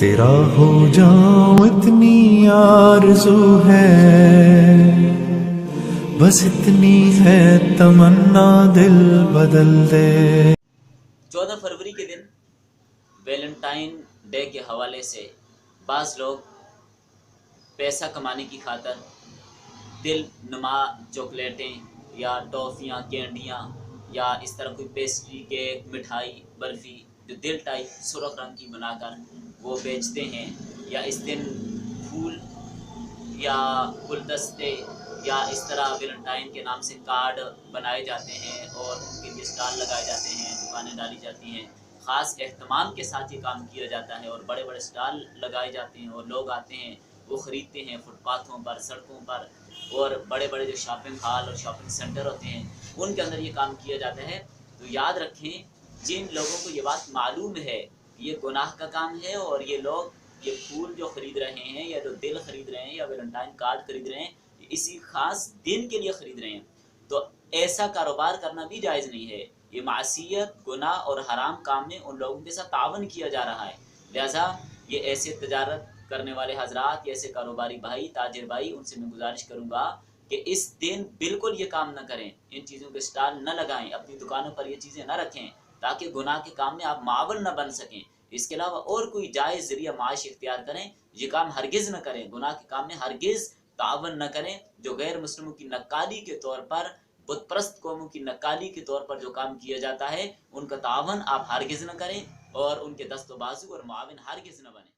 तेरा हो जाऊं इतनी आरज़ू है, बस इतनी है तमन्ना, दिल बदल दे। 14 फरवरी के दिन वैलेंटाइन डे के हवाले से बाज़ लोग पैसा कमाने की खातर दिल नुमा चॉकलेटें या टॉफ़ियाँ, कैंडियाँ या इस तरह कोई पेस्ट्री, केक, मिठाई, बर्फ़ी जो दिल टाइप सुर्ख रंग की बनाकर वो बेचते हैं, या इस दिन फूल या गुलदस्ते या इस तरह वैलेंटाइन के नाम से कार्ड बनाए जाते हैं और उनके लिए स्टॉल लगाए जाते हैं, दुकानें डाली जाती हैं। ख़ास एहतमाम के साथ ये काम किया जाता है और बड़े बड़े स्टॉल लगाए जाते हैं और लोग आते हैं, वो ख़रीदते हैं फुटपाथों पर, सड़कों पर, और बड़े बड़े जो शॉपिंग हॉल और शॉपिंग सेंटर होते हैं उनके अंदर ये काम किया जाता है। तो याद रखें, जिन लोगों को ये बात मालूम है ये गुनाह का काम है और ये लोग ये फूल जो खरीद रहे हैं या जो दिल खरीद रहे हैं या वैलेंटाइन कार्ड खरीद रहे हैं, इसी खास दिन के लिए खरीद रहे हैं, तो ऐसा कारोबार करना भी जायज़ नहीं है। ये मासियत, गुनाह और हराम काम में उन लोगों के साथ तावन किया जा रहा है। लिहाजा ये ऐसे तजारत करने वाले हजरात या ऐसे कारोबारी भाई, ताजिर भाई, उनसे मैं गुजारिश करूँगा कि इस दिन बिल्कुल ये काम न करें, इन चीज़ों के स्टॉल न लगाएं, अपनी दुकानों पर ये चीज़ें न रखें, ताकि गुनाह के काम में आप मावन न बन सकें। इसके अलावा और कोई जायज़ ज़रिया माश इख्तियार करें, ये काम हरगिज़ न करें, गुनाह के काम में हरगिज़ तावन न करें। जो गैर मुस्लिमों की नक्काली के तौर पर, बुतप्रस्त कौमों की नक्काली के तौर पर जो काम किया जाता है, उनका तावन आप हरगिज़ न करें और उनके दस्तबाजू और मुआविन हरगिज़ न बने।